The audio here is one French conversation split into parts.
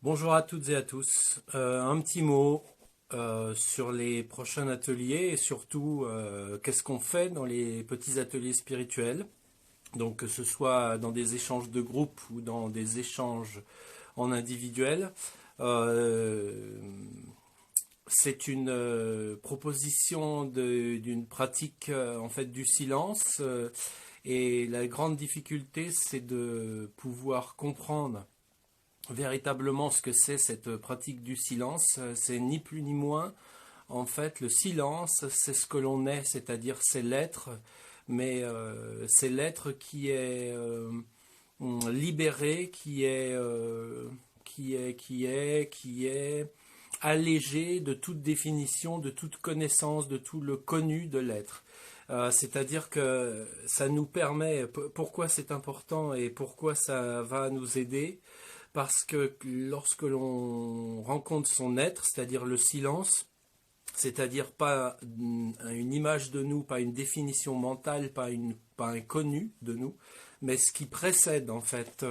Bonjour à toutes et à tous. Un petit mot sur les prochains ateliers et surtout qu'est-ce qu'on fait dans les petits ateliers spirituels. Donc que ce soit dans des échanges de groupe ou dans des échanges en individuel. Euh, c'est une proposition d'une pratique en fait du silence et la grande difficulté c'est de pouvoir comprendre véritablement ce que c'est cette pratique du silence. C'est ni plus ni moins. En fait, le silence, c'est ce que l'on est, c'est-à-dire c'est l'être, mais c'est l'être qui est libéré, qui est allégé de toute définition, de toute connaissance, de tout le connu de l'être. C'est-à-dire que ça nous permet, pourquoi c'est important et pourquoi ça va nous aider, parce que lorsque l'on rencontre son être, c'est-à-dire le silence, c'est-à-dire pas une image de nous, pas une définition mentale, pas un connu de nous, mais ce qui précède en fait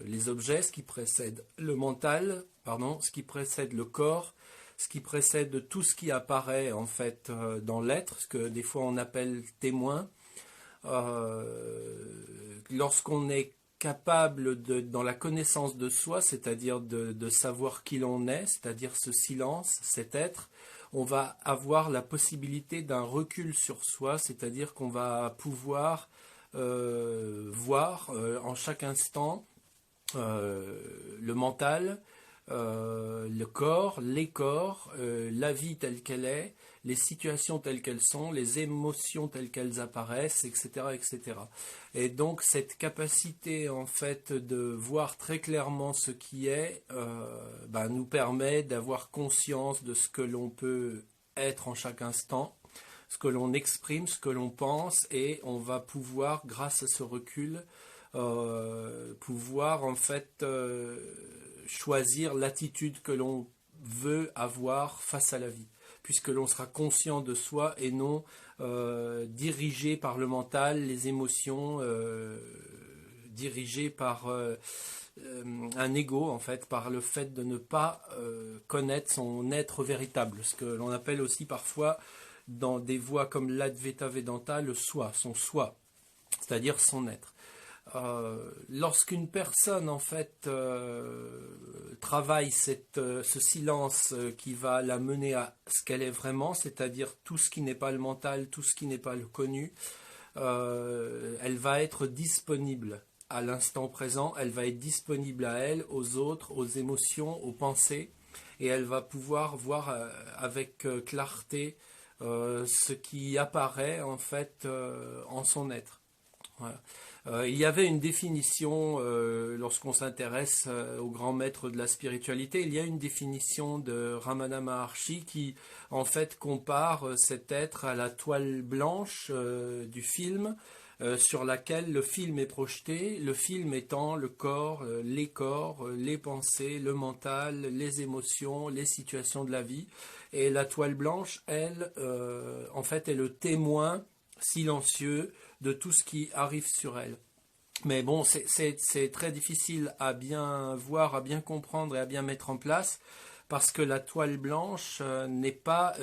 les objets, ce qui précède le mental, pardon, ce qui précède le corps, ce qui précède tout ce qui apparaît en fait dans l'être, ce que des fois on appelle témoin. Lorsqu'on est capable dans la connaissance de soi, c'est-à-dire de savoir qui l'on est, c'est-à-dire ce silence, cet être, on va avoir la possibilité d'un recul sur soi, c'est-à-dire qu'on va pouvoir voir en chaque instant le mental, le corps, les corps, la vie telle qu'elle est, les situations telles qu'elles sont, les émotions telles qu'elles apparaissent, etc., etc. Et donc cette capacité en fait de voir très clairement ce qui est, nous permet d'avoir conscience de ce que l'on peut être en chaque instant, ce que l'on exprime, ce que l'on pense, et on va pouvoir, grâce à ce recul, pouvoir en fait choisir l'attitude que l'on veut avoir face à la vie, puisque l'on sera conscient de soi et non dirigé par le mental, les émotions, dirigé par un ego, en fait, par le fait de ne pas connaître son être véritable, ce que l'on appelle aussi parfois dans des voies comme l'Advaita Vedanta le soi, son soi, c'est-à-dire son être. Lorsqu'une personne en fait travaille ce silence qui va la mener à ce qu'elle est vraiment, c'est-à-dire tout ce qui n'est pas le mental, tout ce qui n'est pas le connu, elle va être disponible à l'instant présent, elle va être disponible à elle, aux autres, aux émotions, aux pensées, et elle va pouvoir voir avec clarté ce qui apparaît en fait en son être. Voilà. Il y avait une définition, lorsqu'on s'intéresse aux grands maîtres de la spiritualité, il y a une définition de Ramana Maharshi qui en fait compare cet être à la toile blanche du film sur laquelle le film est projeté, le film étant le corps, les pensées, le mental, les émotions, les situations de la vie. Et la toile blanche, elle, en fait, est le témoin silencieux de tout ce qui arrive sur elle. Mais bon, c'est très difficile à bien voir, à bien comprendre et à bien mettre en place parce que la toile blanche n'est pas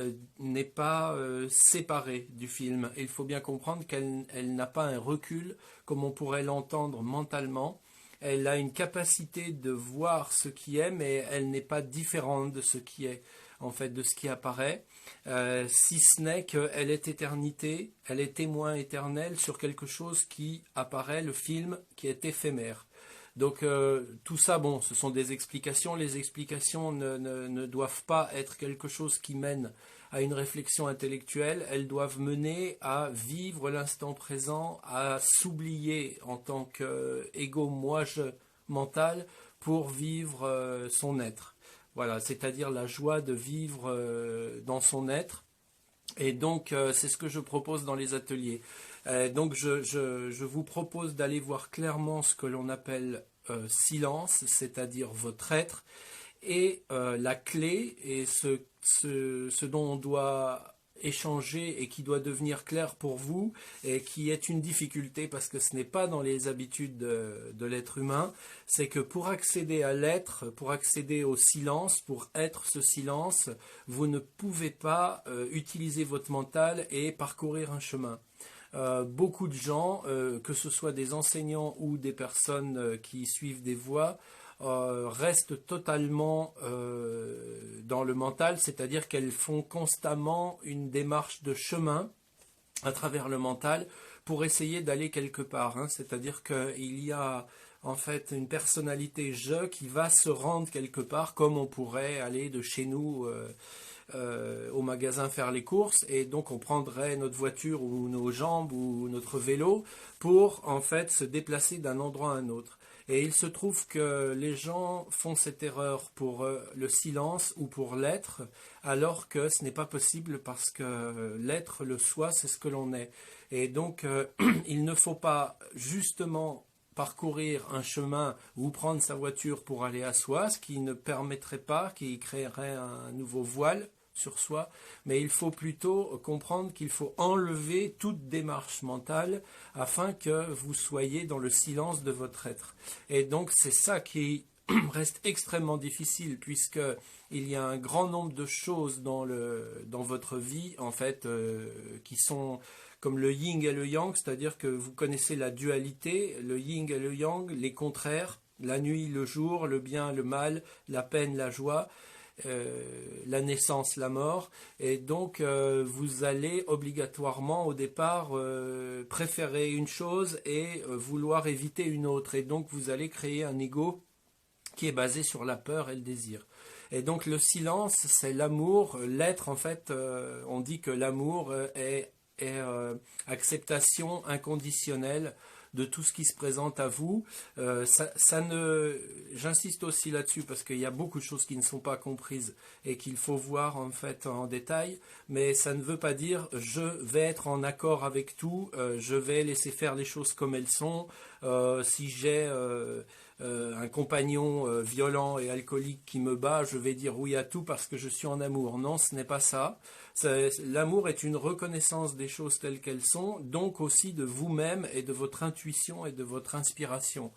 séparée du film. Il faut bien comprendre qu'elle n'a pas un recul comme on pourrait l'entendre mentalement. Elle a une capacité de voir ce qui est, mais elle n'est pas différente de ce qui est, en fait, de ce qui apparaît, si ce n'est qu'elle est éternité, elle est témoin éternel sur quelque chose qui apparaît, le film, qui est éphémère. Donc tout ça, bon, ce sont des explications. Les explications ne doivent pas être quelque chose qui mène à une réflexion intellectuelle. Elles doivent mener à vivre l'instant présent, à s'oublier en tant qu'ego moi-je mental pour vivre son être. Voilà, c'est-à-dire la joie de vivre dans son être. Et donc, c'est ce que je propose dans les ateliers. Donc, je vous propose d'aller voir clairement ce que l'on appelle silence, c'est-à-dire votre être, et la clé, et ce dont on doit échanger et qui doit devenir clair pour vous et qui est une difficulté parce que ce n'est pas dans les habitudes de l'être humain, c'est que pour accéder à l'être, pour accéder au silence, pour être ce silence, vous ne pouvez pas utiliser votre mental et parcourir un chemin. Beaucoup de gens, que ce soit des enseignants ou des personnes qui suivent des voies, restent totalement dans le mental, c'est-à-dire qu'elles font constamment une démarche de chemin à travers le mental pour essayer d'aller quelque part. C'est-à-dire qu'il y a en fait une personnalité je qui va se rendre quelque part, comme on pourrait aller de chez nous au magasin faire les courses, et donc on prendrait notre voiture ou nos jambes ou notre vélo pour en fait se déplacer d'un endroit à un autre. Et il se trouve que les gens font cette erreur pour le silence ou pour l'être, alors que ce n'est pas possible parce que l'être, le soi, c'est ce que l'on est. Et donc, il ne faut pas justement parcourir un chemin ou prendre sa voiture pour aller à soi, ce qui ne permettrait pas, qui créerait un nouveau voile sur soi, mais il faut plutôt comprendre qu'il faut enlever toute démarche mentale afin que vous soyez dans le silence de votre être. Et donc c'est ça qui reste extrêmement difficile puisque il y a un grand nombre de choses dans votre vie en fait qui sont comme le yin et le yang, c'est-à-dire que vous connaissez la dualité, le yin et le yang, les contraires, la nuit, le jour, le bien, le mal, la peine, la joie. La naissance, la mort, et donc vous allez obligatoirement au départ préférer une chose et vouloir éviter une autre, et donc vous allez créer un ego qui est basé sur la peur et le désir. Et donc le silence, c'est l'amour, l'être en fait, on dit que l'amour est acceptation inconditionnelle de tout ce qui se présente à vous. J'insiste aussi là-dessus parce qu'il y a beaucoup de choses qui ne sont pas comprises et qu'il faut voir en fait en détail, mais ça ne veut pas dire je vais être en accord avec tout, je vais laisser faire les choses comme elles sont. Si j'ai un compagnon violent et alcoolique qui me bat, je vais dire oui à tout parce que je suis en amour. Non, ce n'est pas ça. L'amour est une reconnaissance des choses telles qu'elles sont, donc aussi de vous-même et de votre intuition et de votre inspiration.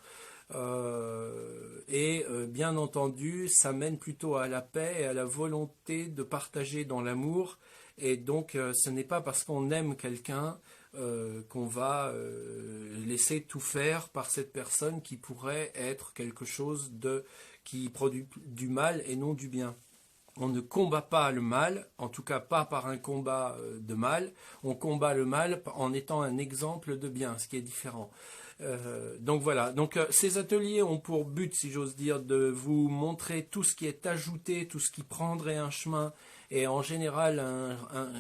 Bien entendu, ça mène plutôt à la paix et à la volonté de partager dans l'amour. Et donc, ce n'est pas parce qu'on aime quelqu'un qu'on va laisser tout faire par cette personne qui pourrait être quelque chose qui produit du mal et non du bien. On ne combat pas le mal, en tout cas pas par un combat de mal, on combat le mal en étant un exemple de bien, ce qui est différent. Donc voilà, ces ateliers ont pour but, si j'ose dire, de vous montrer tout ce qui est ajouté, tout ce qui prendrait un chemin, et en général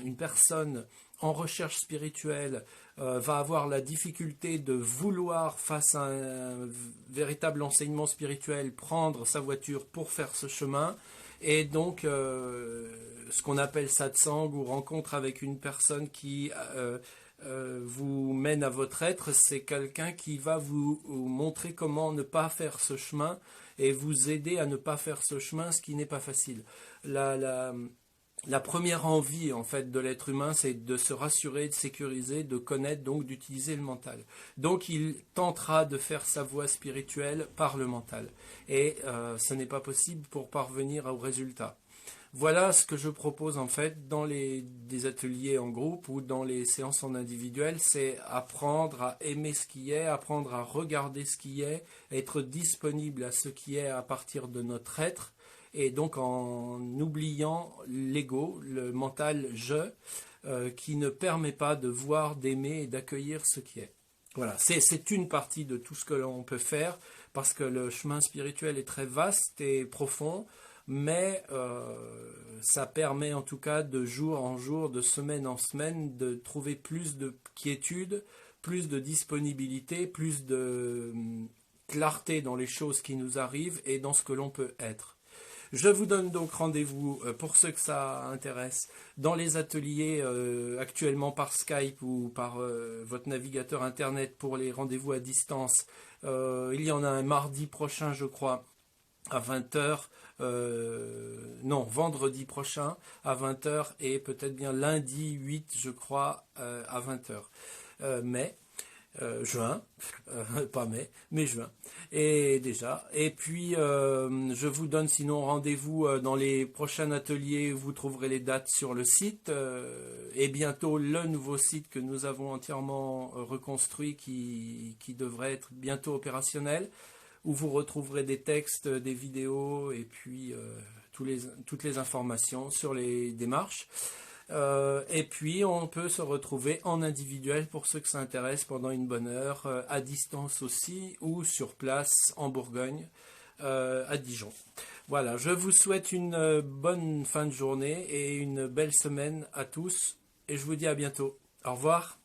une personne en recherche spirituelle va avoir la difficulté de vouloir, face à un véritable enseignement spirituel, prendre sa voiture pour faire ce chemin. Et donc, ce qu'on appelle satsang ou rencontre avec une personne qui vous mène à votre être, c'est quelqu'un qui va vous montrer comment ne pas faire ce chemin et vous aider à ne pas faire ce chemin, ce qui n'est pas facile. La première envie en fait de l'être humain, c'est de se rassurer, de sécuriser, de connaître, donc d'utiliser le mental. Donc il tentera de faire sa voie spirituelle par le mental. Et ce n'est pas possible pour parvenir au résultat. Voilà ce que je propose en fait dans des ateliers en groupe ou dans les séances en individuel, c'est apprendre à aimer ce qui est, apprendre à regarder ce qui est, être disponible à ce qui est à partir de notre être. Et donc en oubliant l'ego, le mental je, qui ne permet pas de voir, d'aimer et d'accueillir ce qui est. Voilà, c'est une partie de tout ce que l'on peut faire, parce que le chemin spirituel est très vaste et profond, mais ça permet en tout cas de jour en jour, de semaine en semaine, de trouver plus de quiétude, plus de disponibilité, plus de clarté dans les choses qui nous arrivent et dans ce que l'on peut être. Je vous donne donc rendez-vous, pour ceux que ça intéresse, dans les ateliers actuellement par Skype ou par votre navigateur internet pour les rendez-vous à distance. Il y en a un mardi prochain, je crois, à 20 heures, non, vendredi prochain à 20 heures et peut-être bien lundi 8, je crois, à 20 heures. Mais juin, pas mai, mais juin, et déjà. Et puis, je vous donne sinon rendez-vous dans les prochains ateliers, vous trouverez les dates sur le site, et bientôt le nouveau site que nous avons entièrement reconstruit qui devrait être bientôt opérationnel, où vous retrouverez des textes, des vidéos, et puis toutes les informations sur les démarches. Et puis on peut se retrouver en individuel pour ceux que ça intéresse pendant une bonne heure, à distance aussi, ou sur place en Bourgogne, à Dijon. Voilà, je vous souhaite une bonne fin de journée et une belle semaine à tous, et je vous dis à bientôt. Au revoir.